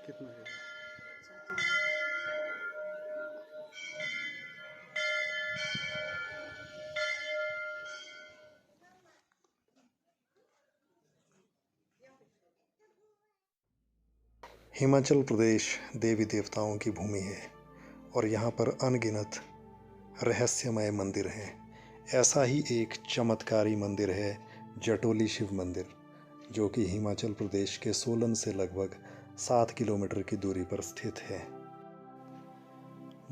कितना है? हिमाचल प्रदेश देवी देवताओं की भूमि है और यहाँ पर अनगिनत रहस्यमय मंदिर हैं। ऐसा ही एक चमत्कारी मंदिर है जटोली शिव मंदिर, जो कि हिमाचल प्रदेश के सोलन से लगभग 7 किलोमीटर की दूरी पर स्थित है।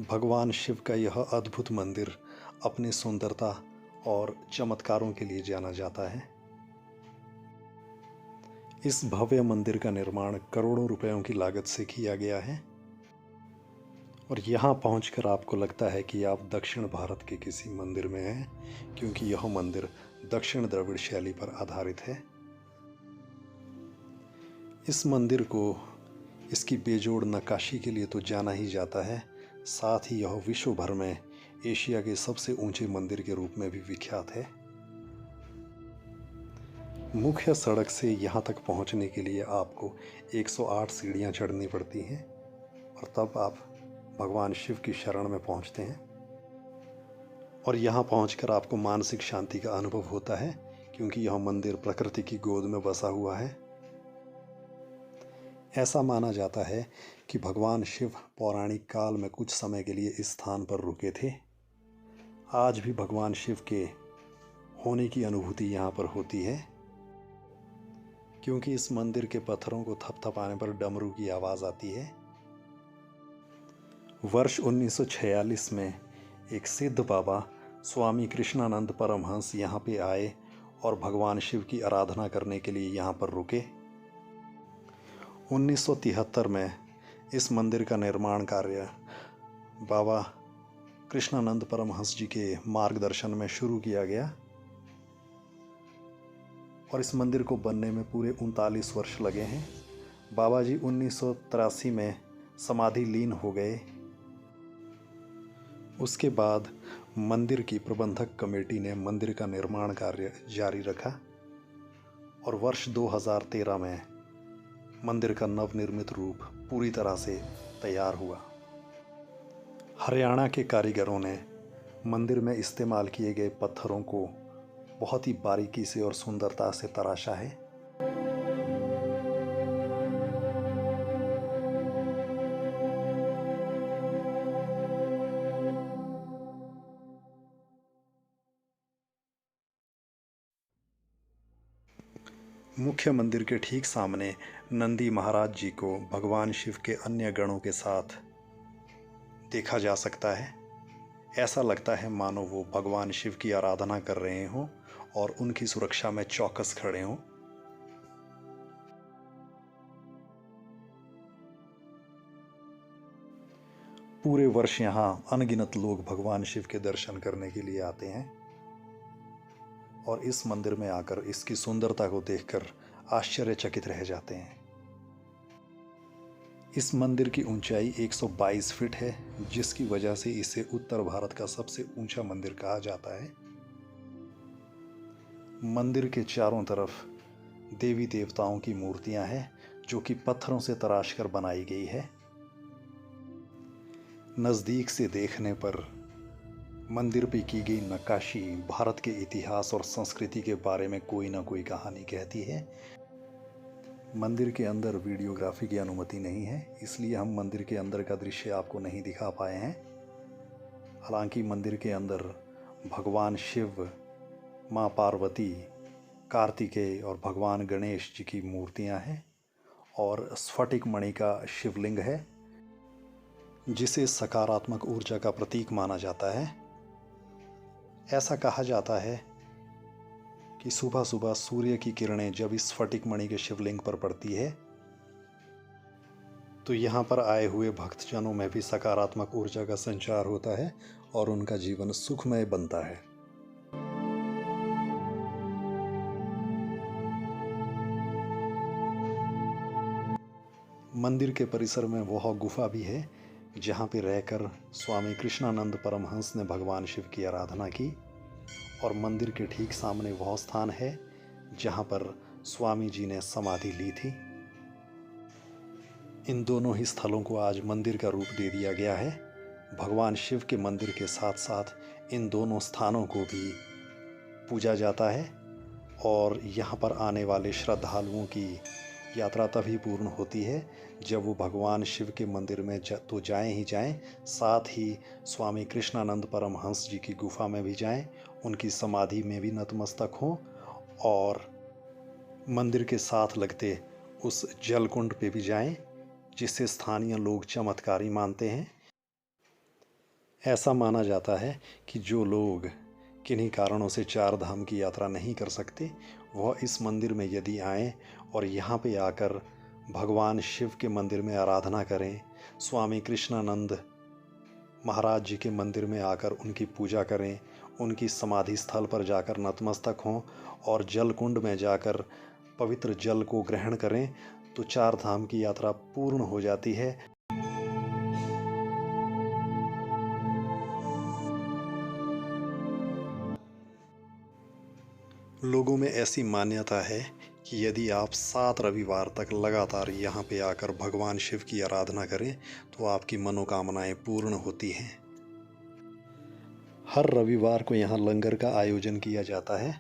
भगवान शिव का यह अद्भुत मंदिर अपनी सुंदरता और चमत्कारों के लिए जाना जाता है। इस भव्य मंदिर का निर्माण करोड़ों रुपयों की लागत से किया गया है और यहाँ पहुंचकर आपको लगता है कि आप दक्षिण भारत के किसी मंदिर में हैं, क्योंकि यह मंदिर दक्षिण द्रविड़ शैली पर आधारित है। इस मंदिर को इसकी बेजोड़ नक्काशी के लिए तो जाना ही जाता है, साथ ही यह विश्व भर में एशिया के सबसे ऊंचे मंदिर के रूप में भी विख्यात है। मुख्य सड़क से यहाँ तक पहुँचने के लिए आपको 108 सीढ़ियाँ चढ़नी पड़ती हैं और तब आप भगवान शिव की शरण में पहुँचते हैं और यहाँ पहुँचकर आपको मानसिक शांति का अनुभव होता है, क्योंकि यह मंदिर प्रकृति की गोद में बसा हुआ है। ऐसा माना जाता है कि भगवान शिव पौराणिक काल में कुछ समय के लिए इस स्थान पर रुके थे। आज भी भगवान शिव के होने की अनुभूति यहाँ पर होती है, क्योंकि इस मंदिर के पत्थरों को थपथपाने पर डमरू की आवाज़ आती है। वर्ष 1946 में एक सिद्ध बाबा स्वामी कृष्णानंद परमहंस यहाँ पे आए और भगवान शिव की आराधना करने के लिए यहाँ पर रुके। 1973 में इस मंदिर का निर्माण कार्य बाबा कृष्णानंद परमहंस जी के मार्गदर्शन में शुरू किया गया और इस मंदिर को बनने में पूरे 39 वर्ष लगे हैं। बाबा जी 1983 में समाधि लीन हो गए। उसके बाद मंदिर की प्रबंधक कमेटी ने मंदिर का निर्माण कार्य जारी रखा और वर्ष 2013 में मंदिर का नवनिर्मित रूप पूरी तरह से तैयार हुआ। हरियाणा के कारीगरों ने मंदिर में इस्तेमाल किए गए पत्थरों को बहुत ही बारीकी से और सुंदरता से तराशा है। मुख्य मंदिर के ठीक सामने नंदी महाराज जी को भगवान शिव के अन्य गणों के साथ देखा जा सकता है। ऐसा लगता है मानो वो भगवान शिव की आराधना कर रहे हों और उनकी सुरक्षा में चौकस खड़े हों। पूरे वर्ष यहाँ अनगिनत लोग भगवान शिव के दर्शन करने के लिए आते हैं और इस मंदिर में आकर इसकी सुंदरता को देखकर आश्चर्यचकित रह जाते हैं। इस मंदिर की ऊंचाई 122 फीट है, जिसकी वजह से इसे उत्तर भारत का सबसे ऊंचा मंदिर कहा जाता है। मंदिर के चारों तरफ देवी देवताओं की मूर्तियां हैं, जो कि पत्थरों से तराश कर बनाई गई है। नज़दीक से देखने पर मंदिर पे की गई नक्काशी भारत के इतिहास और संस्कृति के बारे में कोई ना कोई कहानी कहती है। मंदिर के अंदर वीडियोग्राफी की अनुमति नहीं है, इसलिए हम मंदिर के अंदर का दृश्य आपको नहीं दिखा पाए हैं। हालांकि मंदिर के अंदर भगवान शिव, माँ पार्वती, कार्तिकेय और भगवान गणेश जी की मूर्तियां हैं और स्फटिक मणि का शिवलिंग है, जिसे सकारात्मक ऊर्जा का प्रतीक माना जाता है। ऐसा कहा जाता है कि सुबह सुबह सूर्य की किरणें जब इस स्फटिक मणि के शिवलिंग पर पड़ती है तो यहाँ पर आए हुए भक्तजनों में भी सकारात्मक ऊर्जा का संचार होता है और उनका जीवन सुखमय बनता है। मंदिर के परिसर में वह गुफा भी है जहाँ पे रहकर स्वामी कृष्णानंद परमहंस ने भगवान शिव की आराधना की और मंदिर के ठीक सामने वह स्थान है जहाँ पर स्वामी जी ने समाधि ली थी। इन दोनों ही स्थलों को आज मंदिर का रूप दे दिया गया है। भगवान शिव के मंदिर के साथ साथ इन दोनों स्थानों को भी पूजा जाता है और यहाँ पर आने वाले श्रद्धालुओं की यात्रा तभी पूर्ण होती है जब वो भगवान शिव के मंदिर में तो जाएं ही जाएं, साथ ही स्वामी कृष्णानंद परमहंस जी की गुफा में भी जाएं, उनकी समाधि में भी नतमस्तक हों और मंदिर के साथ लगते उस जल कुंड पे भी जाएं, जिसे स्थानीय लोग चमत्कारी मानते हैं। ऐसा माना जाता है कि जो लोग किन्हीं कारणों से चार धाम की यात्रा नहीं कर सकते, वह इस मंदिर में यदि आएं और यहाँ पे आकर भगवान शिव के मंदिर में आराधना करें, स्वामी कृष्णानंद महाराज जी के मंदिर में आकर उनकी पूजा करें, उनकी समाधि स्थल पर जाकर नतमस्तक हों और जल कुंड में जाकर पवित्र जल को ग्रहण करें, तो चार धाम की यात्रा पूर्ण हो जाती है। लोगों में ऐसी मान्यता है कि यदि आप 7 रविवार तक लगातार यहाँ पे आकर भगवान शिव की आराधना करें तो आपकी मनोकामनाएं पूर्ण होती हैं। हर रविवार को यहाँ लंगर का आयोजन किया जाता है।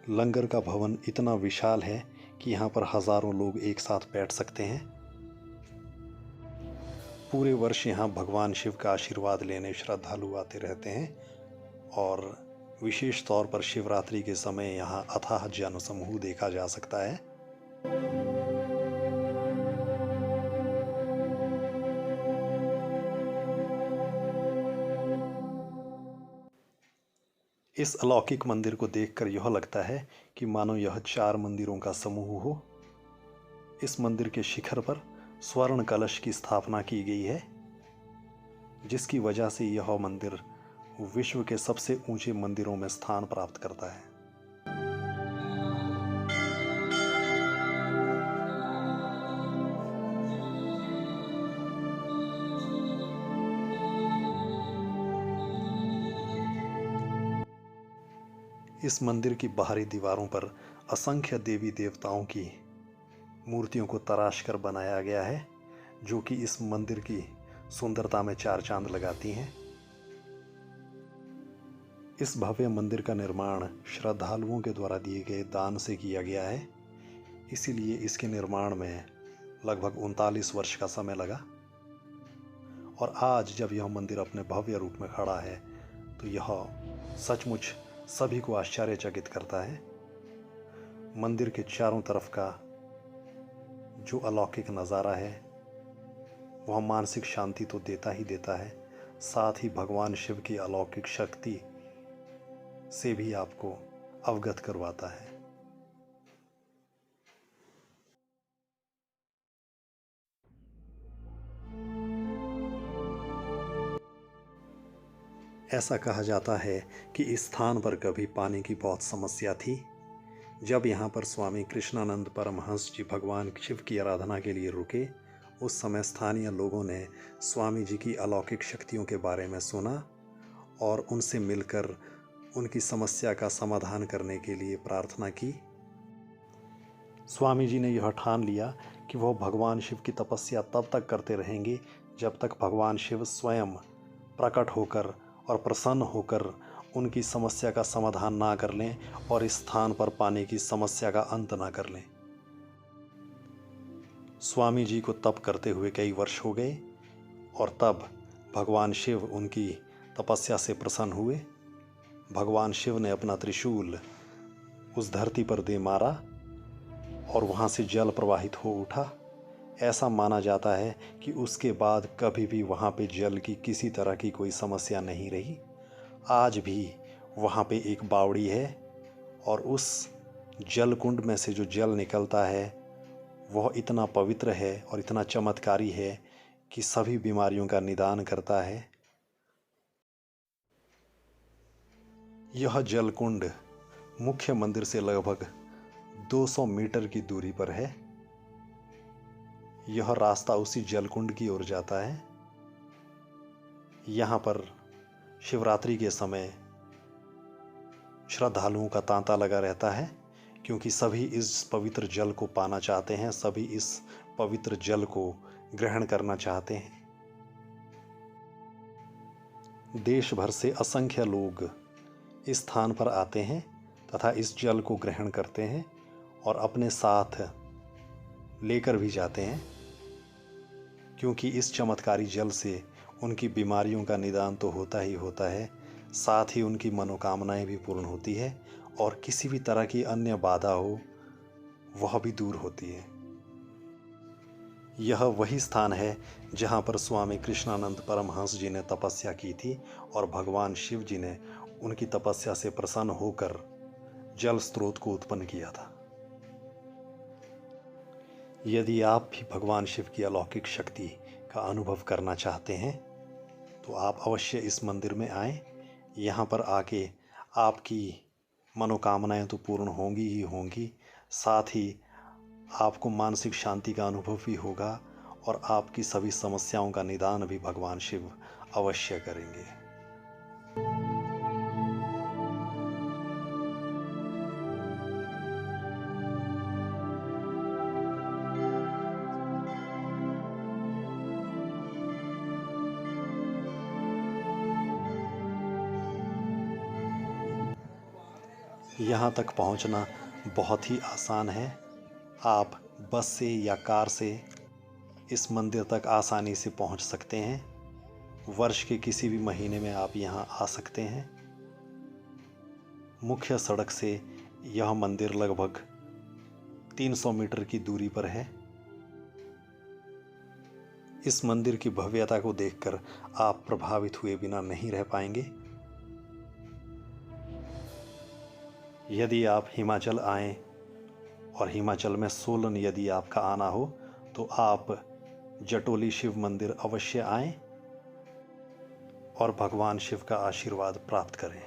लंगर का भवन इतना विशाल है कि यहाँ पर हजारों लोग एक साथ बैठ सकते हैं। पूरे वर्ष यहाँ भगवान शिव का आशीर्वाद लेने श्रद्धालु आते रहते हैं और विशेष तौर पर शिवरात्रि के समय यहाँ अथाह जनसमूह देखा जा सकता है। इस अलौकिक मंदिर को देखकर यह लगता है कि मानो यह 4 मंदिरों का समूह हो। इस मंदिर के शिखर पर स्वर्ण कलश की स्थापना की गई है, जिसकी वजह से यह मंदिर विश्व के सबसे ऊंचे मंदिरों में स्थान प्राप्त करता है। इस मंदिर की बाहरी दीवारों पर असंख्य देवी देवताओं की मूर्तियों को तराश कर बनाया गया है, जो कि इस मंदिर की सुंदरता में 4 चांद लगाती हैं। इस भव्य मंदिर का निर्माण श्रद्धालुओं के द्वारा दिए गए दान से किया गया है, इसीलिए इसके निर्माण में लगभग 39 वर्ष का समय लगा और आज जब यह मंदिर अपने भव्य रूप में खड़ा है तो यह सचमुच सभी को आश्चर्यचकित करता है। मंदिर के चारों तरफ का जो अलौकिक नज़ारा है वह मानसिक शांति तो देता ही देता है, साथ ही भगवान शिव की अलौकिक शक्ति से भी आपको अवगत करवाता है। ऐसा कहा जाता है कि इस स्थान पर कभी पानी की बहुत समस्या थी। जब यहाँ पर स्वामी कृष्णानंद परमहंस जी भगवान शिव की आराधना के लिए रुके, उस समय स्थानीय लोगों ने स्वामी जी की अलौकिक शक्तियों के बारे में सुना और उनसे मिलकर उनकी समस्या का समाधान करने के लिए प्रार्थना की। स्वामी जी ने यह ठान लिया कि वह भगवान शिव की तपस्या तब तक करते रहेंगे जब तक भगवान शिव स्वयं प्रकट होकर और प्रसन्न होकर उनकी समस्या का समाधान ना कर लें और इस स्थान पर पानी की समस्या का अंत ना कर लें। स्वामी जी को तप करते हुए कई वर्ष हो गए और तब भगवान शिव उनकी तपस्या से प्रसन्न हुए। भगवान शिव ने अपना त्रिशूल उस धरती पर दे मारा और वहाँ से जल प्रवाहित हो उठा। ऐसा माना जाता है कि उसके बाद कभी भी वहाँ पे जल की किसी तरह की कोई समस्या नहीं रही। आज भी वहाँ पे एक बावड़ी है और उस जल कुंड में से जो जल निकलता है वह इतना पवित्र है और इतना चमत्कारी है कि सभी बीमारियों का निदान करता है। यह जल कुंड मुख्य मंदिर से लगभग 200 मीटर की दूरी पर है। यह रास्ता उसी जलकुंड की ओर जाता है। यहाँ पर शिवरात्रि के समय श्रद्धालुओं का तांता लगा रहता है, क्योंकि सभी इस पवित्र जल को पाना चाहते हैं, सभी इस पवित्र जल को ग्रहण करना चाहते हैं। देश भर से असंख्य लोग इस स्थान पर आते हैं तथा इस जल को ग्रहण करते हैं और अपने साथ लेकर भी जाते हैं, क्योंकि इस चमत्कारी जल से उनकी बीमारियों का निदान तो होता ही होता है, साथ ही उनकी मनोकामनाएं भी पूर्ण होती है और किसी भी तरह की अन्य बाधा हो वह भी दूर होती है। यह वही स्थान है जहाँ पर स्वामी कृष्णानंद परमहंस जी ने तपस्या की थी और भगवान शिव जी ने उनकी तपस्या से प्रसन्न होकर जल स्रोत को उत्पन्न किया था। यदि आप भी भगवान शिव की अलौकिक शक्ति का अनुभव करना चाहते हैं तो आप अवश्य इस मंदिर में आएं। यहाँ पर आके आपकी मनोकामनाएं तो पूर्ण होंगी ही होंगी, साथ ही आपको मानसिक शांति का अनुभव भी होगा और आपकी सभी समस्याओं का निदान भी भगवान शिव अवश्य करेंगे। यहाँ तक पहुँचना बहुत ही आसान है। आप बस से या कार से इस मंदिर तक आसानी से पहुँच सकते हैं। वर्ष के किसी भी महीने में आप यहाँ आ सकते हैं। मुख्य सड़क से यह मंदिर लगभग 300 मीटर की दूरी पर है। इस मंदिर की भव्यता को देखकर आप प्रभावित हुए बिना नहीं रह पाएंगे। यदि आप हिमाचल आएं और हिमाचल में सोलन यदि आपका आना हो तो आप जटोली शिव मंदिर अवश्य आएं और भगवान शिव का आशीर्वाद प्राप्त करें।